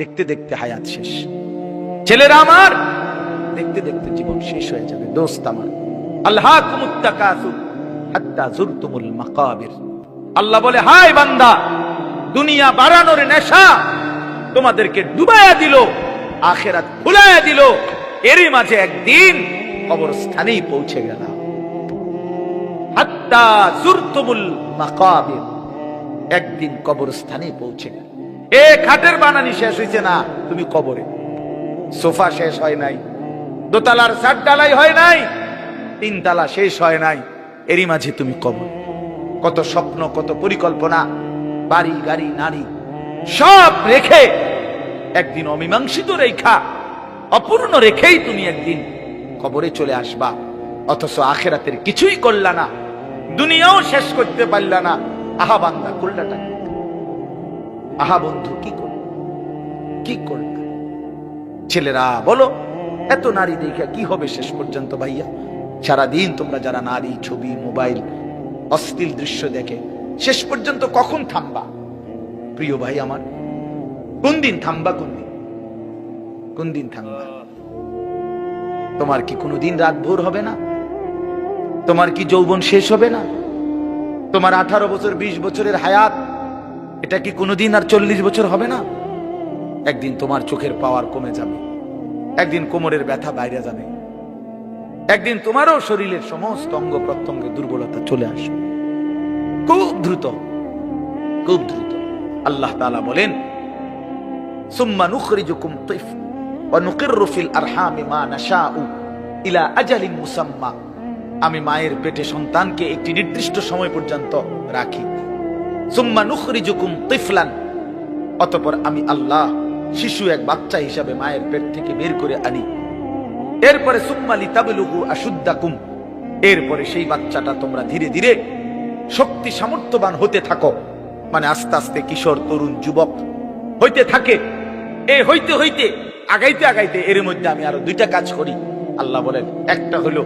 দেখতে দেখতে হায়াত শেষ। ছেলেরা আমার, দেখতে দেখতে জীবন শেষ হয়ে যাবে। দোস্ত আমার, আল্লাহকুমুত তাকাসুর হাত্তা যুরতুমুল মাকাবির। আল্লাহ বলে, হায় বান্দা, দুনিয়া বাড়ানোর নেশা তোমাদেরকে ডুবাইয়া দিল, আখিরাত ভুলাইয়া দিল। এরই মাঝে একদিন কবরস্থানেই পৌঁছে গেলাম। হাত্তা যুরতুমুল মাকাবির, একদিন কবরস্থানে পৌঁছে গেল। এ খাটের বানানি শেষ হইছে না, তুমি কবরে। সোফা শেষ হয় নাই, দোতলার ছাদ ঢালাই হয় নাই, তিনতলা শেষ হয় নাই, এরই মাঝে তুমি কবর। কত স্বপ্ন, কত পরিকল্পনা, বাড়ি গাড়ি নারী সব রেখে একদিন অমীমাংসিত রেখা, অপূর্ণ রেখেই তুমি একদিন কবরে চলে আসবা। অথচ আখিরাতের কিছুই করলা না, দুনিয়াও শেষ করতে পারলা না। আহা বান্দা, করলাটা কি? আহা বন্ধু, কি করল, কি করল? ছেলেরা বলো, এত নারী দেখে কি হবে শেষ পর্যন্ত? ভাইয়া, সারাদিন তোমরা যারা নারী ছবি, মোবাইল, অশ্লীল দৃশ্য দেখে শেষ পর্যন্ত কখন থামবা? প্রিয় ভাই আমার, কোন দিন থামবা? কোন দিন থামবা? তোমার কি কোনোদিন রাত ভোর হবে না? তোমার কি যৌবন শেষ হবে না? তোমার 18 বছর 20 বছরের হায়াত, এটা কি কোনোদিন আর 40 বছর হবে না? একদিন তোমার চোখের পাওয়ার কমে যাবে, একদিন কোমরের ব্যথা বাইরে যাবে, একদিন তোমারও শরীরের সমস্ত অঙ্গ প্রত্যঙ্গে দুর্বলতা চলে আসবে। খুব দ্রুত, খুব দ্রুত। আল্লাহ তাআলা বলেন, সুম্মা নুখরিজুকুম তিফলা ওয়া নুকিররু ফিল আরহামি মা নাশাউ ইলা আজালিন মুসাম্মা। আমি মায়ের পেটে সন্তানকে একটি নির্দিষ্ট সময় পর্যন্ত রাখি। সুম্মা নুখরিজুকুম তিফলান, অতঃপর আমি আল্লাহ শিশু, এক বাচ্চা হিসাবে মায়ের পেট থেকে বের করে আনি। এরপরে সুম্মা লিতাবলুগু আশুদ্দাকুম, এরপরে সেই বাচ্চাটা তোমরা ধীরে ধীরে শক্তি সামর্থ্যবান হতে থাকো, মানে আস্তে আস্তে কিশোর, তরুণ, যুবক হইতে থাকে। এই হইতে হইতে আগাইতে আগাইতে এর মধ্যে আমি আরো 2টা কাজ করি। আল্লাহ বলেন, একটা হলো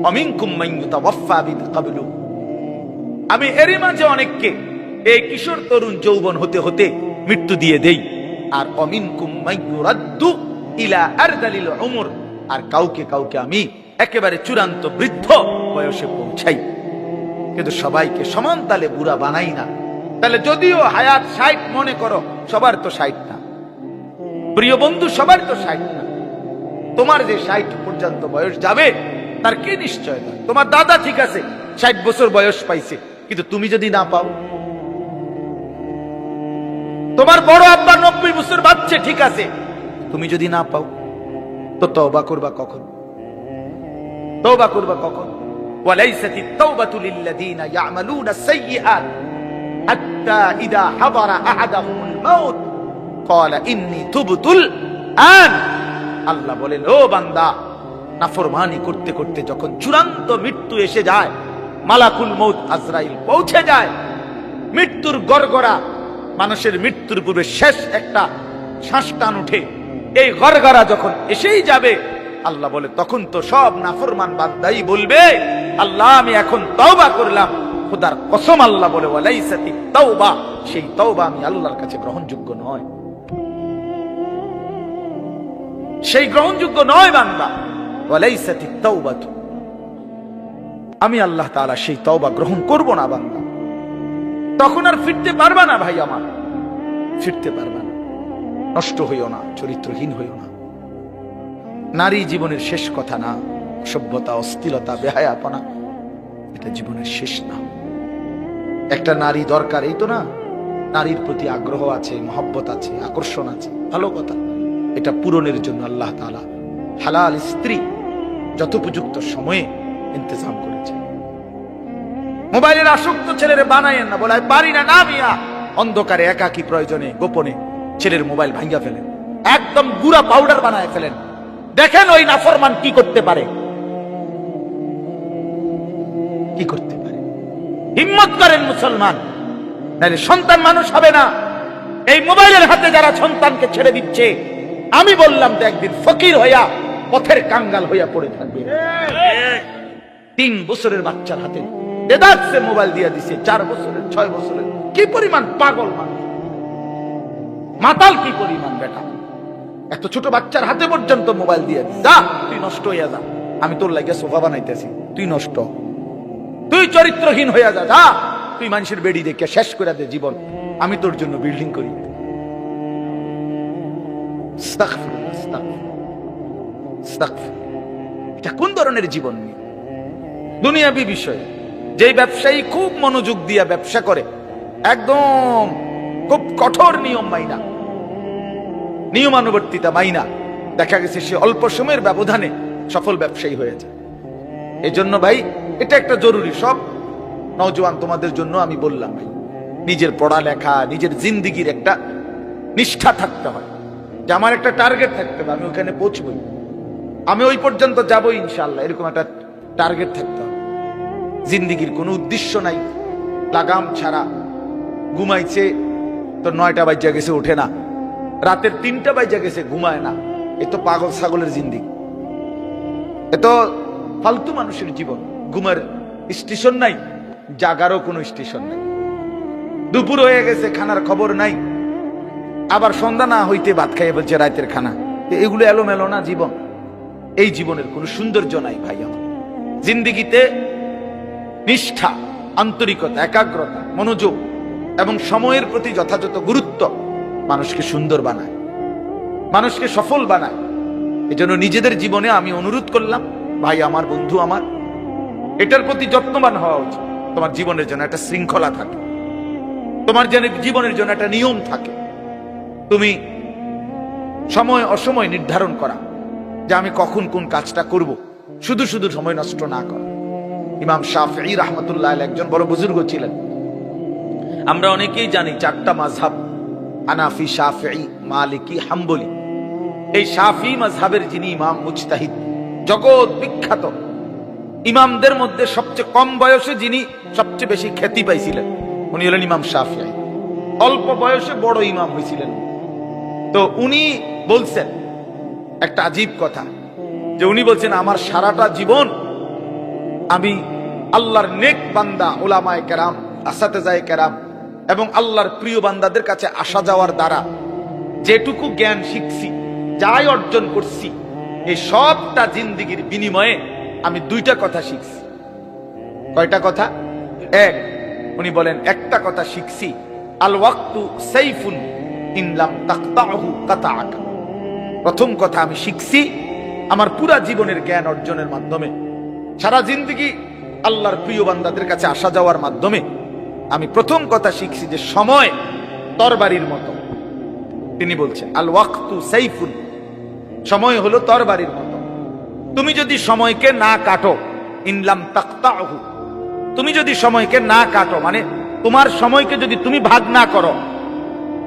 অমিনকুম মান ইউতাওয়াফফা মিন ক্বাবলু, আমি এর মাঝে অনেককে এই কিশোর, তরুণ, যৌবন হতে হতে মৃত্যু দিয়ে দেই। আর অমিনকুম মান ইউরাদ্দু ইলা আরদালিল উমর, আর কাউকে কাউকে আমি একেবারে চূড়ান্ত বৃদ্ধ বয়সে পৌঁছাই। কিন্তু সবাইকে সমান তালে বুড়া বানাই না। তাহলে যদিও হায়াত 60 মনে করো, সবার তো 60 না। প্রিয় বন্ধু, সবার তো 60 না। তোমার যে 60 পর্যন্ত বয়স যাবে তার কি নিশ্চয়তা? তোমার দাদা ঠিক আছে 60 বছর বয়স পাইছে, কিন্তু তুমি যদি না পাও। তোমার বড় আব্বা 90 বছর বাচ্চা ঠিক আছে, তুমি যদি না পাও, তো তওবা করবা কখন? তওবা করবা কখন? ওয়ালাইসাতিত তাওবাতু লিল্লাযিনা ইয়ামালুনা সাইয়্যাত হাত্তা ইযা হাদারা আহাদাহুমুল মাউত ক্বালা ইন্নী তুবতুল আন। আল্লাহ বলেন, ও বান্দা, নাফরমানি করতে করতে যখন চূড়ান্ত মৃত্যু এসে যায়, মালাকুল মউত আজরাইল পৌঁছে যায়, মৃত্যুর গড়গড়া, মানুষের মৃত্যুর পূর্বে শেষ একটা শ্বাস টান উঠে, এই গড়গড়া যখন এসেই যাবে, আল্লাহ বলে, তখন তো সব নাফরমান বান্দাই বলবে, আল্লাহ আমি এখন তওবা করলাম। খোদার কসম, আল্লাহ বলে, ওয়ালাইসাতিত তাওবা, সেই তওবা আমি আল্লাহর কাছে গ্রহণযোগ্য নয়, সেই গ্রহণযোগ্য নয় বান্দা। ওয়ালাইসাতিত তাওবাতু, আমি আল্লাহ তাআলা সেই তওবা গ্রহণ করব না বান্দা। তখন আর ফিরতে পারবা না ভাই আমার, ফিরতে পারবা না। নষ্ট হইও না, চরিত্রহীন হইও না। নারী জীবনের শেষ কথা না। সভ্যতা, অশ্লীলতা, বেহায়াপনা, এটা জীবনের শেষ না। একটা নারী দরকার, এই তো না। নারীর প্রতি আগ্রহ আছে, মহব্বত আছে, আকর্ষণ আছে, ভালো কথা। এটা পূরণের জন্য আল্লাহ তাআলা হালাল স্ত্রী যথোপযুক্ত সময়ে ইন্তজাম করেছে। মোবাইলের আসক্ত ছেলেরে বানায়েন না, বলে পারি না, না মিয়া। অন্ধকারে একাকী প্রয়োজনে গোপনে ছেলের মোবাইল ভাঙ্গা ফেলেন, একদম গুড়া পাউডার বানায় ফেলেন। দেখেন ওই নাফরমান কি করতে পারে, কি করতে পারে। হিম্মত করেন মুসলমান, নাহলে সন্তান মানুষ হবে না। এই মোবাইলের হাতে যারা সন্তানকে ছেড়ে দিচ্ছে, আমি বললাম তো একদিন ফকির হইয়া পথের কাঙ্গাল হইয়া পড়ে থাকবে। 3 বছরের বাচ্চার হাতে দেদারসে মোবাইল দিয়ে দিছে, 4 বছরের, 6 বছরের। কি পরিমাণ পাগল মানুষ! মাতাল কি পরিমাণ বেটা, এত ছোট বাচ্চার হাতে পর্যন্ত মোবাইল দিয়ে যা, তুই নষ্ট হইয়া যা, আমি তোর লাগিয়া সোফা বানাইতেছি, তুই নষ্ট, তুই চরিত্রহীন হইয়া যা, যা তুই মানুষের বেড়ি দেখে শেষ করে দে জীবন, আমি তোর জন্য বিল্ডিং করি। এটা কোন ধরনের জীবন নিয়ে? দুনিয়াবী বিষয়। যে ব্যবসায়ী খুব মনোযোগ দিয়া ব্যবসা করে, একদম খুব কঠোর নিয়ম মাইনা, নিয়মানুবর্তিতা মাইনা, দেখা গেছে সে অল্প সময়ের ব্যবধানে সফল ব্যবসায়ী হয়ে যায়। এই জন্য ভাই এটা একটা জরুরি, সব নওজোয়ান তোমাদের জন্য আমি বললাম ভাই, নিজের পড়ালেখা, নিজের জিন্দিগির একটা নিষ্ঠা থাকতে হয়, যে আমার একটা টার্গেট থাকতে হবে, আমি ওখানে পৌঁছবই, আমি ওই পর্যন্ত যাবো ইনশাআল্লাহ, এরকম একটা টার্গেট থাকতে হবে। জিন্দিগির কোনো উদ্দেশ্য নাই, লাগাম ছাড়া ঘুমাইছে তো 9টা বাজে গেছে ওঠে না, রাতের 3টা বাজে গেছে ঘুমায় না, এ তো পাগল ছাগলের জিন্দিগি, এ তো ফালতু মানুষের জীবন। ঘুমের স্টেশন নাই, জাগারও কোনো স্টেশন নাই, দুপুর হয়ে গেছে খানার খবর নাই, আবার সন্ধ্যা না হইতে ভাত খাইয়ে বলছে রাতের খানা। এগুলো এলোমেলো না জীবন? এই জীবনের কোনো সৌন্দর্য নাই ভাই। আমার জিন্দিগিতে নিষ্ঠা, আন্তরিকতা, একাগ্রতা, মনোযোগ এবং সময়ের প্রতি যথাযথ গুরুত্ব মানুষকে সুন্দর বানায়, মানুষকে সফল বানায়। এজন্য নিজেদের জীবনে আমি অনুরোধ করলাম, ভাই আমার, বন্ধু আমার, এটার প্রতি যত্নবান হওয়া উচিত। তোমার জীবনের জন্য একটা শৃঙ্খলা থাকে, তোমার জীবনের জন্য একটা নিয়ম থাকে, তুমি সময় অসময় নির্ধারণ করা, যে আমি কখন কোন কাজটা করব, শুধু শুধু সময় নষ্ট না করা। ইমাম শাফিঈ রাহমাতুল্লাহ আলাইহি একজন বড় বুজুর্গ ছিলেন। আমরা অনেকেই জানি 4টা মাযহাব, হানাফি, শাফিঈ, মালিকি, হাম্বলি। এই শাফিঈ মাযহাবের যিনি ইমাম, মুজতাহিদ, জগৎ বিখ্যাত ইমামদের মধ্যে সবচেয়ে কম বয়সে যিনি সবচেয়ে বেশি খ্যাতি পাইছিলেন, উনি হলেন ইমাম শাফিঈ। অল্প বয়সে বড় ইমাম হয়েছিলেন। তো উনি বলছেন একটা আজীব কথা, যে উনি বলছেন আমার সারাটা জীবন আমি আল্লাহর নেক বান্দা, উলামায়ে কেরাম, আসাতেজায়ে কেরাম এবং আল্লাহর প্রিয় বান্দাদের কাছে আসা যাওয়ার দ্বারা যেটুকু জ্ঞান শিখছি, যাই অর্জন করছি, এই সবটা জিন্দিগির বিনিময়ে আমি 2টা কথা শিখছি। কয়টা কথা? এক, উনি বলেন একটা কথা শিখছি, আল ওয়াক্তু সাইফুন ইন লাম তাকতাহু কাতাআকা। প্রথম কথা আমি শিখছি আমার পুরা জীবনের জ্ঞান অর্জনের মাধ্যমে, সারা জিন্দেগি আল্লাহর প্রিয় বান্দাদের কাছে আসা যাওয়ার মাধ্যমে আমি প্রথম কথা শিখছি যে সময় তরবারির মতো। তিনি বলছেন আল ওয়াক্তু সাইফুন, সময় হলো তরবারির মতো। তুমি যদি সময়কে না কাটো, ইন লাম তাকতাহু, তুমি যদি সময়কে না কাটো, মানে তোমার সময়কে যদি তুমি ভাগ না করো,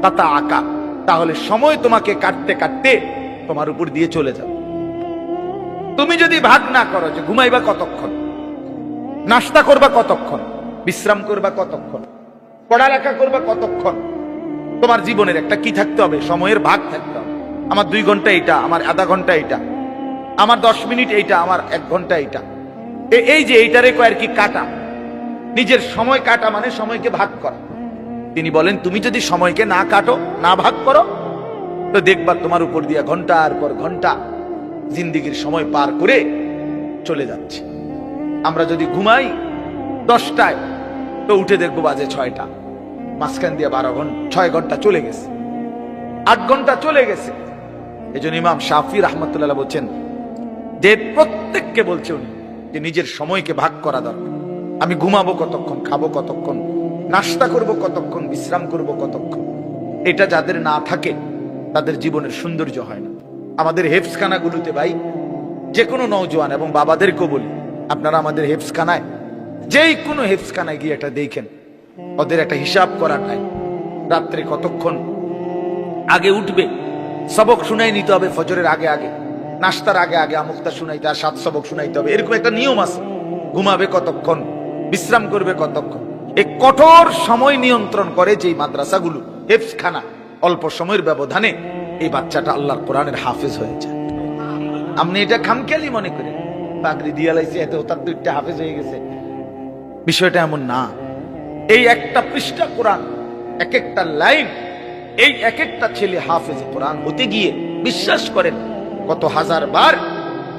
কাতাআকা, তাহলে সময় তোমাকে কাটতে কাটতে তোমার উপর দিয়ে চলে যাবে। তুমি যদি ভাগ না করো যে ঘুমাইবা কতক্ষণ, নাস্তা করবা কতক্ষণ, বিশ্রাম করবা কতক্ষণ, পড়ালেখা করবা কতক্ষণ, তোমার জীবনের একটা কি থাকতে হবে, সময়ের ভাগ থাকতে হবে। আমার 2 ঘন্টা এইটা, আমার আধা ঘন্টা এইটা, আমার 10 মিনিট এইটা, আমার 1 ঘন্টা এইটা। এই যে এইটারে কয় আর কি কাটা, নিজের সময় কাটা মানে সময়কে ভাগ করা। তিনি বলেন তুমি যদি সময়কে না কাটো, না ভাগ করো, তো দেখবা তোমার উপর দিয়া ঘন্টার পর ঘন্টা জিন্দিগির সময় পার করে চলে যাচ্ছে। আমরা যদি ঘুমাই 10টায়, তো উঠে দেখবো বাজে 6টা, মাঝখান দিয়ে 6 ঘন্টা চলে গেছে, 8 ঘন্টা চলে গেছে। এই জন্য ইমাম শাফি রাহমাতুল্লাহ বলছেন যে প্রত্যেককে বলছে উনি যে নিজের সময়কে ভাগ করা দরকার। আমি ঘুমাবো কতক্ষণ, খাবো কতক্ষণ, নাস্তা করব কতক্ষণ, বিশ্রাম করব কতক্ষণ। এটা যাদের না থাকে তাদের জীবনের সৌন্দর্য হয় না। আমাদের হেফসখানাগুলোতে ভাই, যে কোনো নওজোয়ান এবং বাবাদেরকেও বলি, আপনারা আমাদের হেফসখানায়, যেই কোনো হেফসখানায় গিয়ে এটা দেখেন, ওদের একটা হিসাব করা নাই, রাত্রে কতক্ষণ আগে উঠবে, সবক শুনাই নিতে হবে ফজরের আগে আগে, নাস্তার আগে আগে আমুকতা শুনাইতে, আর 7 সবক শুনাইতে হবে, এরকম একটা নিয়ম আছে। ঘুমাবে কতক্ষণ, বিশ্রাম করবে কতক্ষণ, এই কঠোর সময় নিয়ন্ত্রণ করে যেই মাদ্রাসাগুলো, হেফসখানা, অল্প সময়ের ব্যবধানে এই বাচ্চাটা আল্লাহর কোরআনের হাফেজ হয়ে যায়। আপনি এটা খামখেয়ালি মনে করেন, পাগড়ি দিয়ে লাইছে এত তার 2টা হাফেজ হয়ে গেছে, বিষয়টা এমন না। এই একটা পৃষ্ঠা কোরআন, এক একটা লাইন এই এক একটা ছেলে হাফেজে কোরআন হতে গিয়ে বিশ্বাস করেন কত হাজার বার,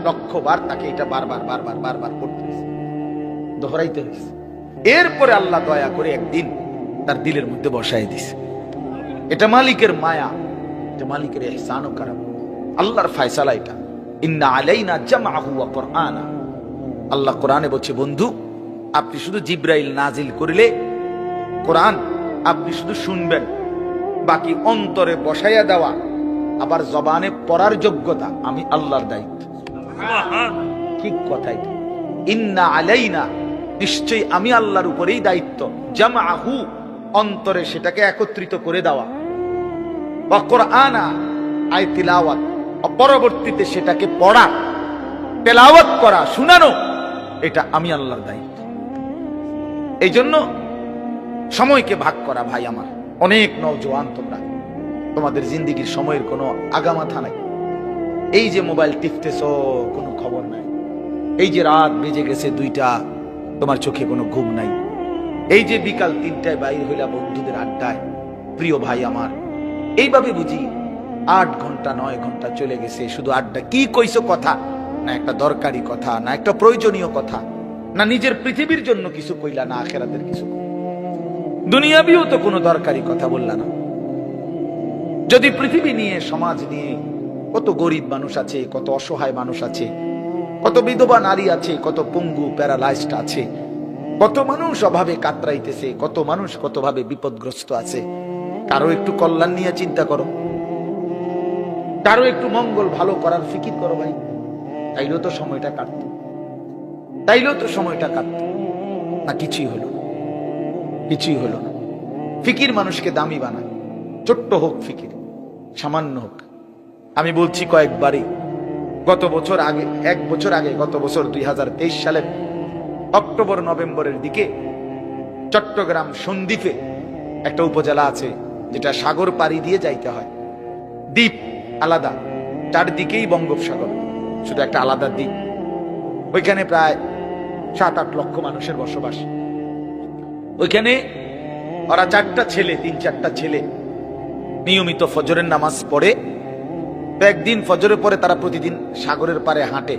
লক্ষ বার তাকে এটা বারবার বারবার বারবার করতে হয়েছে, দোহরাইতে হয়েছে। এরপরে আল্লাহ দয়া করে একদিন তার দিলের মধ্যে বসায় দিছে। এটা মালিকের মায়া, এটা মালিকের ইহসান ও কারাম, আল্লাহর ফয়সালা এটা। ইন্না আলাইনা জামআহু ওয়া কুরআনা। আল্লাহ কোরআনে বলছে, বন্ধু আপনি শুধু জিবরাইল নাজিল করিলে কোরআন আপনি শুধু শুনবেন, বাকি অন্তরে বসাইয়া দেওয়া আবার জবানে পড়ার যোগ্যতা আমি আল্লাহর দায়িত্ব। ঠিক কথাই। ইন্না আলাইনা, নিশ্চয়ই আমি আল্লাহর উপরেই দায়িত্ব, জামআহু, অন্তরে সেটাকে একত্রিত করে দেওয়া, ওয়া কুরআনা, আয় তিলাওয়াত, পরবর্তীতে সেটাকে পড়া, তেলাওয়াত করা, শোনানো, এটা আমি আল্লাহর দায়িত্ব। এই জন্য সময়কে ভাগ করা। ভাই আমার, অনেক নওজোয়ান তোমরা, তোমাদের জিন্দেগির সময়ের কোনো আগামাথা নাই। এই যে মোবাইল টিপতেছো, কোনো খবর নাই। এই যে রাত বেজে গেছে 2টা, তোমার চোখে কোনো ঘুম নাই। এই যে বিকাল 3টায় বাইর হইলা বন্ধুদের আড্ডায়। প্রিয় ভাই আমার, এইভাবে বুঝি 8 ঘন্টা 9 ঘন্টা চলে গেছে শুধু আড্ডা। কি কইছো কথা? না একটা দরকারি কথা, না একটা প্রয়োজনীয় কথা, না নিজের পৃথিবীর জন্য কিছু কইলা, না আখিরাতের কিছু। দুনিয়াবিও তো কোনো দরকারি কথা বললা না। যদি পৃথিবী নিয়ে, সমাজ নিয়ে, কত গরিব মানুষ আছে, কত অসহায় মানুষ আছে, কত বিধবা নারী আছে, কত পঙ্গু প্যারালাইজড আছে, কত মানুষ অভাবে কাতরাইতেছে, কত মানুষ কতভাবে বিপদগ্রস্ত আছে। কারো একটু কল্যাণ নিয়ে চিন্তা করো, কারো একটু মঙ্গল ভালো করার ফিকির করো ভাই। তাইলেও তো সময়টা কাটত, তাইলেও তো সময়টা কাটত না। কিছুই হলো না, কিছুই হলো না। ফিকির মানুষকে দামি বানায়, ছোট্ট হোক ফিকির, সামান্য হোক। আমি বলছি কয়েকবারই, গত বছর আগে, 1 বছর আগে, গত বছর 2023 সালের অক্টোবর নভেম্বরের দিকে চট্টগ্রাম সন্দ্বীপে একটা উপজেলা আছে যেটা সাগর পাড়ি দিয়ে যাইতে হয়। দ্বীপ আলাদা, চারদিকেই বঙ্গোপসাগর, শুধু একটা আলাদা দ্বীপ। ওইখানে প্রায় 7-8 লক্ষ মানুষের বসবাস। ওইখানে ওরা 4টা ছেলে, 3-4টা ছেলে নিয়মিত ফজরের নামাজ পড়ে। তো একদিন ফজরের পরে তারা প্রতিদিন সাগরের পারে হাঁটে।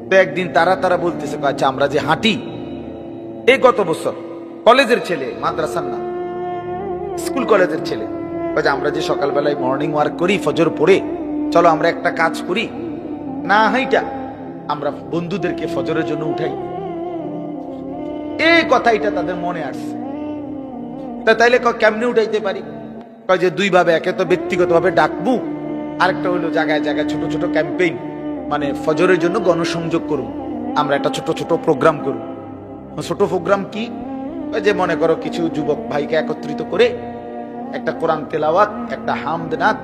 তো একদিন তারা বলতেছে, আচ্ছা আমরা যে হাঁটি, এই গত বছর কলেজের ছেলে, মাদ্রাসার না, স্কুল কলেজের ছেলে, আমরা যে সকালবেলায় মর্নিং ওয়ার্ক করি ফজর পড়ে, চলো আমরা একটা কাজ করি, না হাইটা আমরা বন্ধুদেরকে ফজরের জন্য উঠাই। এই কথাটা তাদের মনে আসছে। তা তাইলে কেমনে উঠাইতে পারি? যে 2 ভাবে, একে তো ব্যক্তিগতভাবে ডাকবো, আরেকটা হলো জায়গায় জায়গায় ছোট ছোট ক্যাম্পেইন, মানে ফজরের জন্য গণসংযোগ করব, আমরা একটা ছোট ছোট প্রোগ্রাম করব। ছোট প্রোগ্রাম কি? যে মনে করো কিছু যুবক ভাইকে একত্রিত করে একটা কোরআন তেলাওয়াত, একটা হামদ নাত,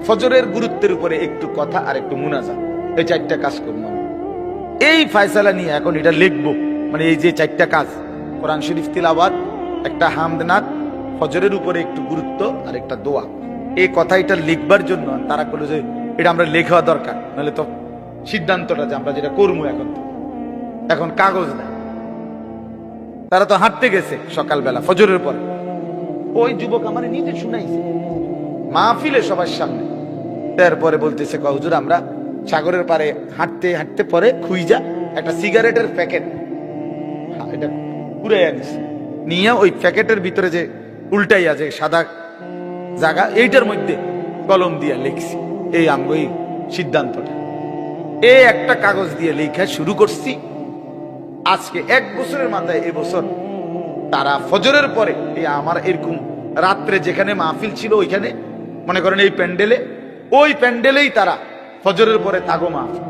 ফজরের গুরুত্বের উপরে একটু কথা আর একটু মুনাজাত, এই 4টা কাজ করব। এই ফয়সালা নিয়ে এখন এটা লিখবো, মানে এই যে 4টা কাজ, কোরআন শরীফ তিলাওয়াত, একটা হামদ নাত, ফজরের উপরে একটু গুরুত্ব আর একটা দোয়া, এই কথা এটা লিখবার জন্য তারা বলল যে এটা আমরা লেখা দরকার, নাহলে তো সিদ্ধান্তটা যে আমরা যেটা করবো এখন কাগজ নাই। তারা তো হাঁটতে গেছে সকালবেলা ফজরের পরে। ওই যুবক আমার নিজে শুনাইছে মাহফিলে সবার সামনে। তারপরে বলতেছে, হুজুর আমরা সাগরের পারে হাঁটতে হাঁটতে পরে খুইজা একটা সিগারেটের প্যাকেট এটা পুরে আনিস, নিয়ে ওই প্যাকেটের ভিতরে যে উল্টাই আছে সাদা জায়গা, এইটার মধ্যে কলম দিয়ে লিখছি এই আমগো সিদ্ধান্তটা। এই একটা কাগজ দিয়ে লেখা শুরু করছি। আজকে 1 বছরের মাথায় এবছর তারা ফজরের পরে, এই আমার এরকম রাত্রে যেখানে মাহফিল ছিল ওইখানে, মনে করেন এই প্যান্ডেলে, ওই প্যান্ডেলেই তারা ফজরের পরে তাগো মাহফিল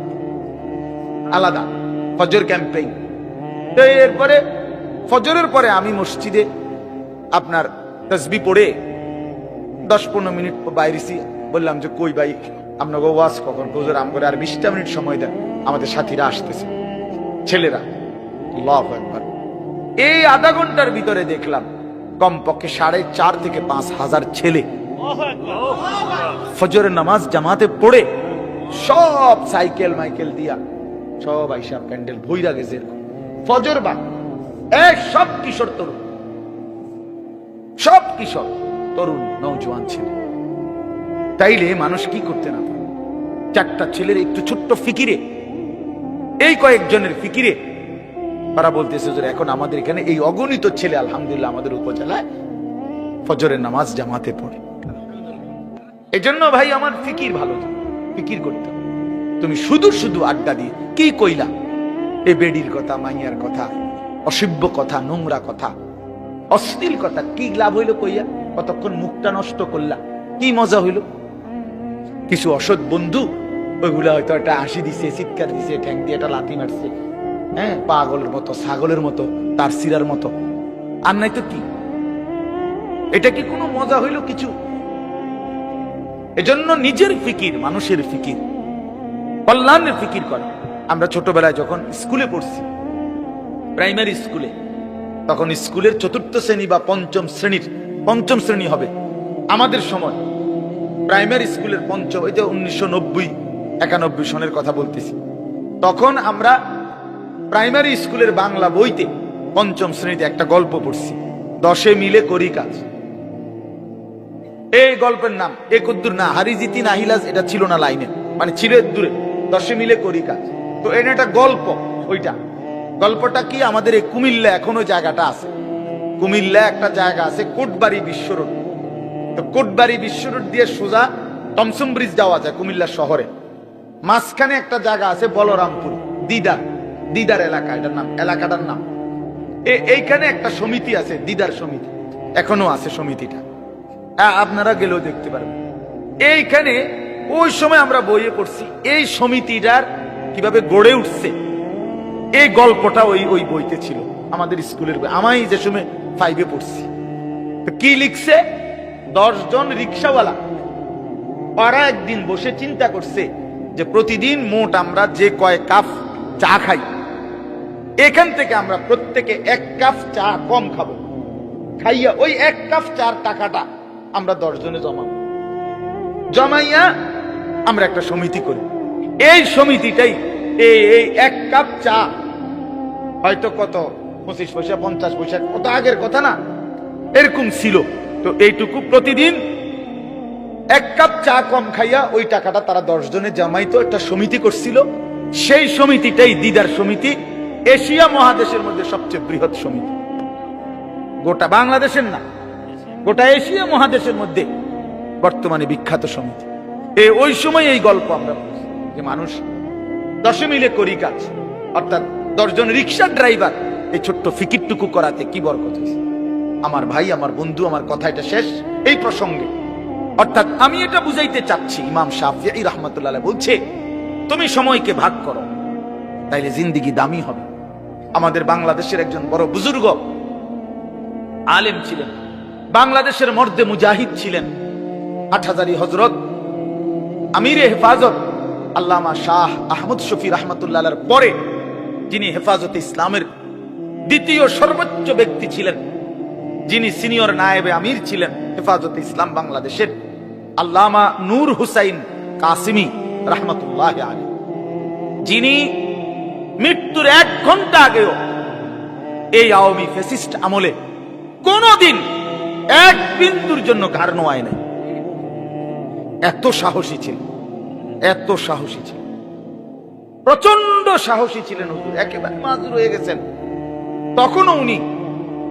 আলাদা ফজর ক্যাম্পেইন। তো এরপরে ফজরের পরে আমি মসজিদে আপনার তাসবিহ পড়ে 10-15 মিনিট বাইরেছি। বললাম যে কই ভাই আপনাকে ওয়াজ কখন? হুজুর আমগরে আর 20টা মিনিট সময় দেন, আমাদের সাথীরা আসতেছে, ছেলেরা। আল্লাহু আকবার। এই আধা ঘন্টার ভিতরে দেখলাম কমপক্ষে 4.5 থেকে 5 হাজার ছেলে ফজরের নামাজ জামাতে পড়ে, সব সাইকেল মাইকেল দিয়া সব আইসা প্যান্ডেল ভইরা গেছে। ফজর বাদ সব কিশোর তরুণ, সব কিশোর। তরুণ নওজোয়ান ছেলে। তাইলে মানুষ কি করতে না পারে? চারটা ছেলের একটু ছোট্ট ফিকিরে, এই কয়েকজনের ফিকিরে তারা বলতেছে যে এখন আমাদের এখানে এই অগণিত ছেলে আলহামদুলিল্লাহ আমাদের উপজেলায় ফজরের নামাজ জামাতে পড়ে। এজন্য ভাই আমার ফিকির ভালো, ফিকির করতে হবে। তুমি শুধু শুধু আড্ডা দিয়ে কি কইলা, এ বেডির কথা, মাইয়ার কথা, অসভ্য কথা, নোংরা কথা, অশ্লীল কথা, কি লাভ হইল কইয়া? কতক্ষণ মুখটা নষ্ট করলা, কি মজা হইল? কিছু অসৎ বন্ধু ওইগুলা হয়তো একটা হাসি দিছে, চিৎকার দিছে, ঠ্যাং দিয়ে একটা লাথি মারছে, হ্যাঁ, পাগলের মতো, ছাগলের মতো, তার সিরার মতো, আর নাই তো কি? এটা কি কোনো মজা হইল কিছু? এজন্য নিজের ফিকির, মানুষের ফিকির, কল্যাণের ফিকির করা। আমরা ছোটবেলায় যখন স্কুলে পড়ছি, প্রাইমারি স্কুলে, তখন স্কুলের চতুর্থ শ্রেণী বা পঞ্চম শ্রেণী হবে আমাদের সময়। প্রাইমারি স্কুলের পঞ্চম, এই যে 1990-91 সনের কথা বলতেছি, তখন আমরা প্রাইমারি স্কুলের বাংলা বইতে পঞ্চম শ্রেণীতে একটা গল্প পড়ছি, 10 মিলে করি কাজ। এই গল্পের নাম একদ্দুর না হারিজিতি না হিলাজ, এটা ছিল না লাইনে, মানে ছিল দূরে, 10 মিলে করি কাজ। তো এটা একটা গল্প। ওইটা গল্পটা কি, আমাদের এই কুমিল্লা এখনো জায়গাটা আছে, কুমিল্লা একটা জায়গা আছে কোটবাড়ি বিশ্ব রোড। তো কোটবাড়ি বিশ্ব রোড দিয়ে সোজা টমসম ব্রিজ যাওয়া যায় কুমিল্লা শহরে। মাঝখানে একটা জায়গা আছে বলরামপুর, দিদার এলাকা, এটার নাম, এলাকাটার নাম। এইখানে একটা সমিতি আছে, দিদার সমিতি, এখনো আছে সমিতিটা, আপনারা গেলেও দেখতে পারবেন। এইখানে ওই সময় আমরা বইয়ে পড়ছি এই সমিতিটার কিভাবে গড়ে উঠছে, এই গল্পটা ওই বইতে ছিল আমাদের স্কুলের বই। আমি যে সময় 5-এ পড়ছি, তো কি লিখছে, 10 জন রিক্সাওয়ালা ওরা একদিন বসে চিন্তা করছে যে প্রতিদিন মোট আমরা যে কয় কাপ চা খাই, এখান থেকে আমরা প্রত্যেকে 1 কাপ চা কম খাবো, খাইয়া ওই 1 কাপ চার টাকাটা আমরা 10 জনে জমাইয়া আমরা একটা সমিতি করি। এই সমিতিটাই এই 1 কাপ চা হয়তো কত 25 পয়সা 50 পয়সা, কত আগের কথা না, এরকম ছিল। তো এইটুকু প্রতিদিন 1 কাপ চা কম খাইয়া ওই টাকাটা তারা 10 জনে জমাইতো, একটা সমিতি করছিল। সেই সমিতিটাই দিদার সমিতি, এশিয়া মহাদেশের মধ্যে সবচেয়ে বৃহৎ সমিতি, গোটা বাংলাদেশের না, গোটা এশিয়া মহাদেশের মধ্যে বর্তমানে বিখ্যাত সমিতি। ওই সময় এই গল্প আমরা পড়ছি যে মানুষ 10 মিলে করি কাজ, অর্থাৎ 10 জন রিক্সা ড্রাইভার এই ছোট্ট ফিকিরটুকু করাতে কি বরকত হয়েছে। আমার ভাই, আমার বন্ধু, আমার কথা এটা শেষ এই প্রসঙ্গে। অর্থাৎ আমি এটা বুঝাইতে চাচ্ছি, ইমাম শাফিঈ রাহমাতুল্লাহ আলাইহি বলছে তুমি সময়কে ভাগ করো, তাইলে জিন্দেগি দামি হবে। আমাদের বাংলাদেশের একজন বড় বুজুর্গ আলেম ছিলেন, বাংলাদেশের মর্দে মুজাহিদ ছিলেন, হাটহাজারী হযরত আমিরে হেফাজত আল্লামা শাহ আহমদ শফি রাহমাতুল্লাহ আলাইহির পরে যিনি হেফাজতে ইসলামের দ্বিতীয় সর্বোচ্চ ব্যক্তি ছিলেন, যিনি সিনিয়র নায়েবে আমির ছিলেন হেফাজতে ইসলাম বাংলাদেশের, আল্লামা নূর হুসাইন কাসিমি রাহমাতুল্লাহ আলাইহি, যিনি মৃত্যুর 1 ঘন্টা আগেও এই আওয়ামী ফ্যাসিস্ট আমলে কোনদিন 1 বিন্দুর জন্য ঘাড় নোয়ায় নাই। এত সাহসী ছিলেন, এত সাহসী ছিলেন, প্রচন্ড সাহসী ছিলেন হুজুর, একেবারে মাজুর হয়ে গেছেন। তখনও উনি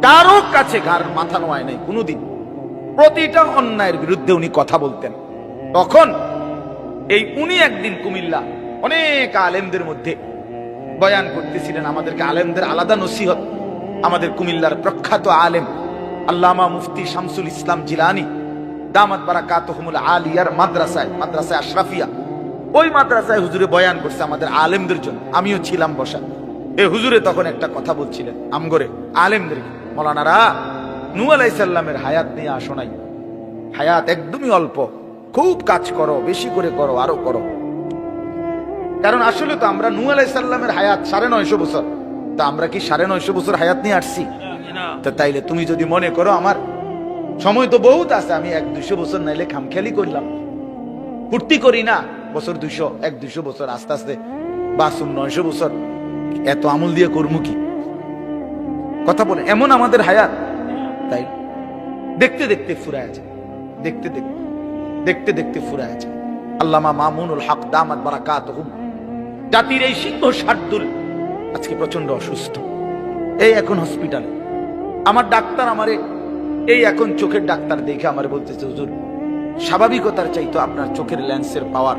কারো কাছে ঘাড় মাথা নোয়ায় নাই কোনদিন, প্রতিটা অন্যায়ের বিরুদ্ধে উনি কথা বলতেন। তখন উনি একদিন কুমিল্লা অনেক আলেমদের মধ্যে বয়ান করতেছিলেন, আমাদেরকে আলেমদের আলাদা নসিহত। আমাদের কুমিল্লার প্রখ্যাত আলেম আল্লামা মুফতি শামসুল ইসলাম জিলানী দামাত বারাকাতুহুমুল আলিয়ার মাদ্রাসায় আশরাফিয়া, ওই মাদ্রাসায় হুজুরে বয়ান করছে আমাদের আলেমদের জন্য, আমিও ছিলাম বসা। হুজুরে তখন একটা কথা বলছিলেন আমগরে আলেমদেরকে, মাওলানারা নূহ আলাইহিস সালামের হায়াত নিয়ে আসো নাই, হায়াত একদমই অল্প, খুব কাজ করো, বেশি করে করো, আরো করো। কারণ আসলে তো আমরা নূহ আলাইহিস সালামের হায়াত 950 বছর, তা আমরা কি 950 বছর হায়াত নিয়ে আসছি? তো তাইলে তুমি যদি মনে করো আমার সময় তো বহুত আছে, আমি 100-200 বছর নাইলে খামখেয়ালি করলাম, ফুর্তি করি না, বছর 100-200 বছর আস্তে আস্তে 900 বছর এত আমল দিয়ে করবো কি? কথা বলে এমন আমাদের হায়াত, তাই দেখতে দেখতে ফুরায় যায়। দেখতে দেখতে দেখতে দেখতে ফুরায় যায়। আল্লামা মামুনুল হক দামাত বারাকাতুহুম, জাতির এই সিংহ শার্দুল আজকে প্রচন্ড অসুস্থ, এই এখন হসপিটালে। আমার ডাক্তার আমারে এই এখন চোখের ডাক্তার দেখে আমারে বলতেছে, হুজুর স্বাভাবিকতার চাইতো আপনার চোখের লেন্সের পাওয়ার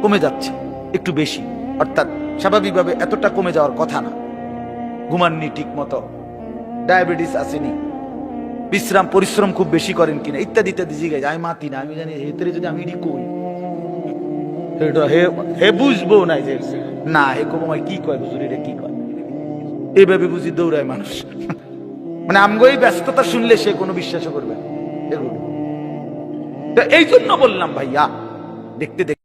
কমে যাচ্ছে একটু বেশি, অর্থাৎ স্বাভাবিকভাবে এতটা কমে যাওয়ার কথা না, ঘুমাননি ঠিক মতো, ডায়াবেটিস আসেনি, বিশ্রাম পরিশ্রম খুব বেশি করেন কিনা, ইত্যাদি ইত্যাদি জিজ্ঞাসা। আমি মাতি না, আমি জানি হেতরে যদি আমি এটি কই হে বুঝবো না যে না হে কমাই কি কয় হুজুর, এটা কি কয়, এইভাবে বুঝি দৌড়ায় মানুষ। মানে আমগো এই ব্যস্ততা শুনলে সে কোনো বিশ্বাসও করবে না। এই জন্য বললাম ভাইয়া, দেখতে দেখতে